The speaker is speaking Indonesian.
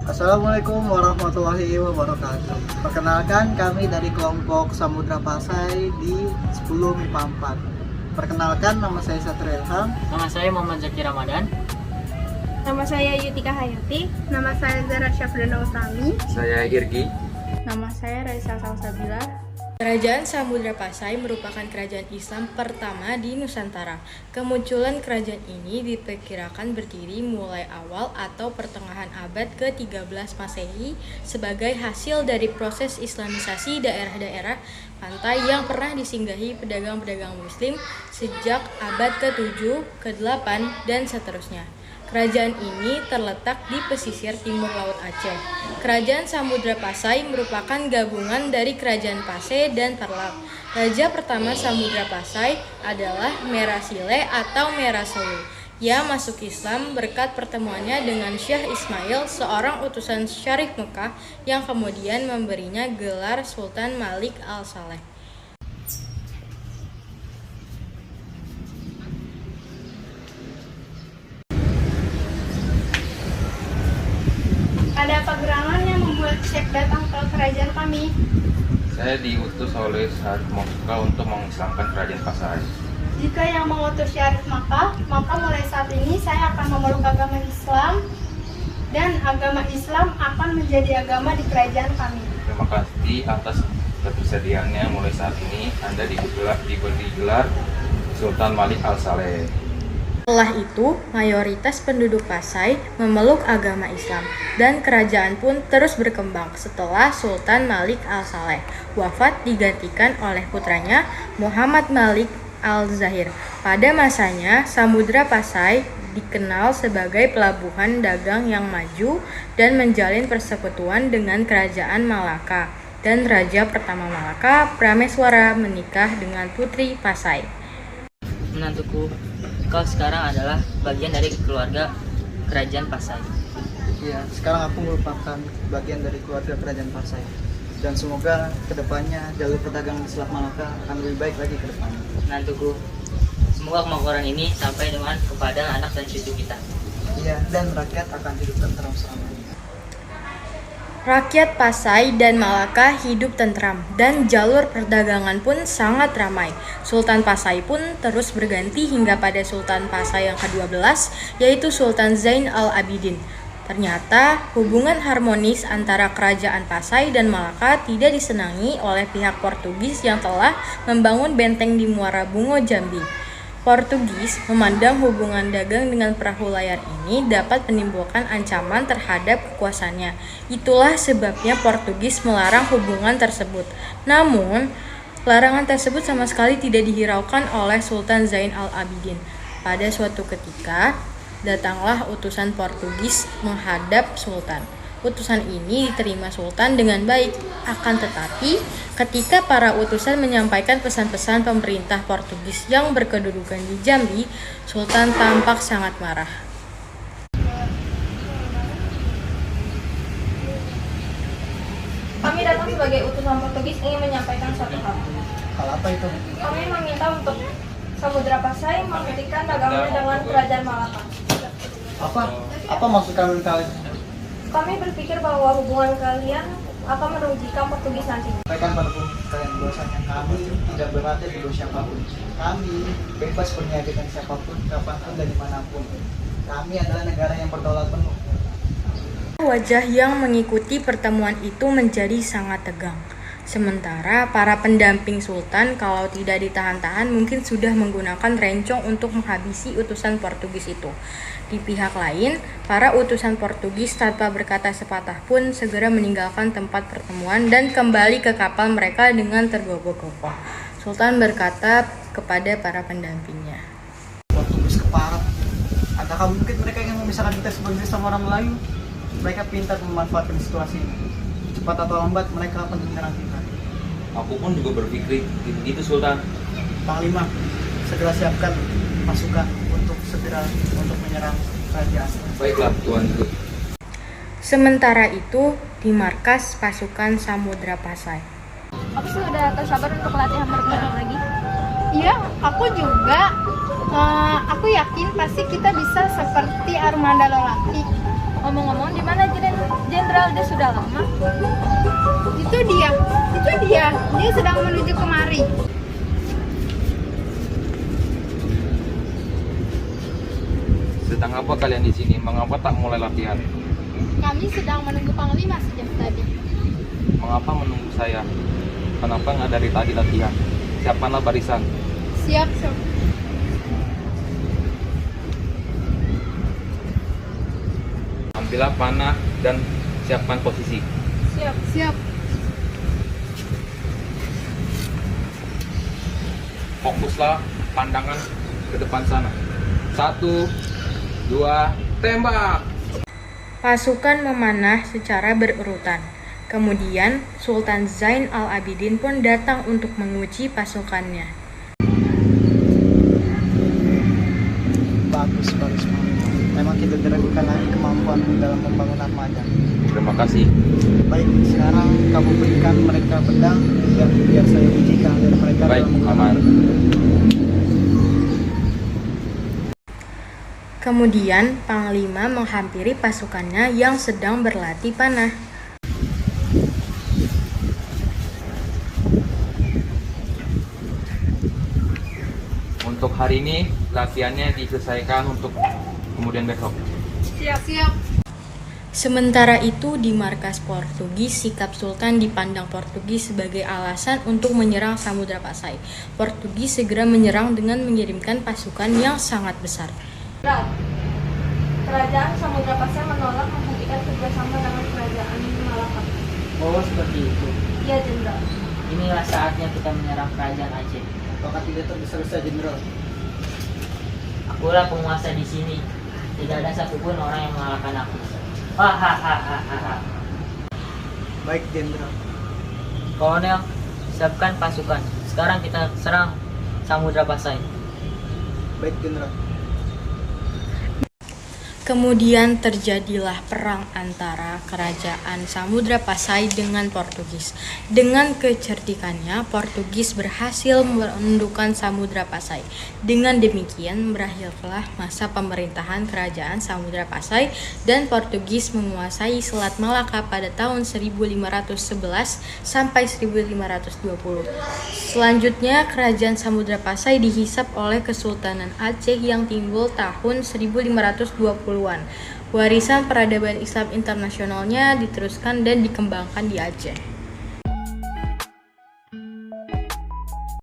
Assalamualaikum warahmatullahi wabarakatuh. Perkenalkan, kami dari kelompok Samudra Pasai di 10 MIPA 4. Perkenalkan, nama saya Satria Ilham. Nama saya Muhammad Zaki Ramadan. Nama saya Yutika Hayati. Nama saya Zara Syafrina Utami. Saya Irgi. Nama saya Raisa Salsabila. Kerajaan Samudra Pasai merupakan kerajaan Islam pertama di Nusantara. Kemunculan kerajaan ini diperkirakan berdiri mulai awal atau pertengahan abad ke-13 Masehi sebagai hasil dari proses islamisasi daerah-daerah pantai yang pernah disinggahi pedagang-pedagang muslim sejak abad ke-7, ke-8, dan seterusnya. Kerajaan ini terletak di pesisir timur Laut Aceh. Kerajaan Samudra Pasai merupakan gabungan dari Kerajaan Pasai dan Tarlak. Raja pertama Samudra Pasai adalah Merasile atau Merasulu. Ia masuk Islam berkat pertemuannya dengan Syekh Ismail, seorang utusan Syarif Mekah yang kemudian memberinya gelar Sultan Malik Al-Saleh. Ada apa gerangan yang membuat Syekh datang ke kerajaan kami? Saya diutus oleh Syarif Mekah untuk mengislamkan kerajaan Pasai. Jika yang mengutus Syarif Makkah, maka mulai saat ini saya akan memeluk agama Islam dan agama Islam akan menjadi agama di kerajaan kami. Terima kasih atas ketersediaannya. Mulai saat ini Anda diberi gelar Sultan Malik Al-Saleh. Setelah itu, mayoritas penduduk Pasai memeluk agama Islam dan kerajaan pun terus berkembang setelah Sultan Malik Al-Saleh wafat digantikan oleh putranya Muhammad Malik Al-Zahir. Pada masanya, Samudra Pasai dikenal sebagai pelabuhan dagang yang maju dan menjalin persekutuan dengan kerajaan Malaka. Dan Raja pertama Malaka, Prameswara, menikah dengan putri Pasai. Menantuku, kau sekarang adalah bagian dari keluarga Kerajaan Pasai. Ya, sekarang aku merupakan bagian dari keluarga Kerajaan Pasai. Dan semoga kedepannya jalur perdagangan di Selat Malaka akan lebih baik lagi ke depannya. Menantuku, semoga kemakmuran ini sampai dengan kepada anak dan cucu kita. Iya, dan rakyat akan hidup tentram selamanya. Rakyat Pasai dan Malaka hidup tentram dan jalur perdagangan pun sangat ramai. Sultan Pasai pun terus berganti hingga pada Sultan Pasai yang ke-12, yaitu Sultan Zain al-Abidin. Ternyata hubungan harmonis antara kerajaan Pasai dan Malaka tidak disenangi oleh pihak Portugis yang telah membangun benteng di Muara Bungo, Jambi. Portugis memandang hubungan dagang dengan perahu layar ini dapat menimbulkan ancaman terhadap kekuasaannya. Itulah sebabnya Portugis melarang hubungan tersebut. Namun, larangan tersebut sama sekali tidak dihiraukan oleh Sultan Zain al-Abidin. Pada suatu ketika, datanglah utusan Portugis menghadap Sultan. Utusan ini diterima Sultan dengan baik. Akan tetapi, ketika para utusan menyampaikan pesan-pesan pemerintah Portugis yang berkedudukan di Jambi, Sultan tampak sangat marah. Kami datang sebagai utusan Portugis ingin menyampaikan suatu hal. Hal apa itu? Kami meminta untuk Samudra Pasai menghentikan dagangannya dengan kerajaan Malaka. Apa maksud kalian? Kami berpikir bahwa hubungan kalian akan merugikan Portugis nanti. Sampaikan pada kalian bahwasanya kami tidak berada di bawah siapapun. Kami bebas berniaga dengan siapapun, kapanpun dan dimanapun. Kami adalah negara yang berdaulat penuh. Wajah yang mengikuti pertemuan itu menjadi sangat tegang. Sementara para pendamping Sultan kalau tidak ditahan-tahan mungkin sudah menggunakan rencong untuk menghabisi utusan Portugis itu. Di pihak lain, para utusan Portugis tanpa berkata sepatah pun segera meninggalkan tempat pertemuan dan kembali ke kapal mereka dengan tergopoh-gopoh. Sultan berkata kepada para pendampingnya, Portugis keparat. Adakah mungkin mereka ingin memisahkan kita sebagai sama orang Melayu? Mereka pintar memanfaatkan situasi ini. Cepat atau lambat mereka akan menyerang kita. Aku pun juga berpikir itu Sultan. Panglima, segera siapkan pasukan untuk menyerang kerajaan. Baiklah Tuanku. Sementara itu, di markas pasukan Samudra Pasai. Aku sudah tak sabar untuk latihan berperang lagi. Iya, aku juga. Aku yakin pasti kita bisa seperti Armada Lolaki. Ngomong-ngomong, di mana Jenderal dia sudah lama? Itu dia. Dia sedang menuju kemari. Sedang apa kalian di sini? Mengapa tak mulai latihan? Kami sedang menunggu Panglima sejak tadi. Mengapa menunggu saya? Kenapa nggak dari tadi latihan? Siapkanlah barisan. Siap, Sob. Ambillah panah dan siapkan posisi. Siap. Fokuslah pandangan ke depan sana. 1, 2, tembak! Pasukan memanah secara berurutan. Kemudian, Sultan Zain al-Abidin pun datang untuk menguji pasukannya. Bagus Panglima. Memang kita diragukan lagi kemampuanmu dalam membangun armada. Terima kasih. Baik, sekarang kamu berikan mereka pedang biar saya uji keahlian mereka Baik, dalam menggunakan aman. Kemudian, Panglima menghampiri pasukannya yang sedang berlatih panah. Untuk hari ini latihannya diselesaikan untuk kemudian besok. Siap. Sementara itu, di markas Portugis, sikap Sultan dipandang Portugis sebagai alasan untuk menyerang Samudra Pasai. Portugis segera menyerang dengan mengirimkan pasukan yang sangat besar. Kerajaan Samudra Pasai menolak menghentikan kerjasama dengan kerajaan Malaka. Oh, seperti itu. Iya, Jenderal. Inilah saatnya kita menyerang kerajaan Aceh. Apakah tidak tergesa-gesa Jenderal? Akulah penguasa di sini. Tidak ada satupun orang yang mengalahkan aku. Hahaha. Baik Jenderal. Kolonel, siapkan pasukan. Sekarang kita serang Samudra Pasai. Baik Jenderal. Kemudian terjadilah perang antara kerajaan Samudra Pasai dengan Portugis. Dengan kecerdikannya, Portugis berhasil menundukkan Samudra Pasai. Dengan demikian, berakhirlah masa pemerintahan kerajaan Samudra Pasai dan Portugis menguasai Selat Malaka pada tahun 1511 sampai 1520. Selanjutnya, kerajaan Samudra Pasai dihisap oleh Kesultanan Aceh yang timbul tahun 1520-an. Warisan peradaban Islam internasionalnya diteruskan dan dikembangkan di Aceh.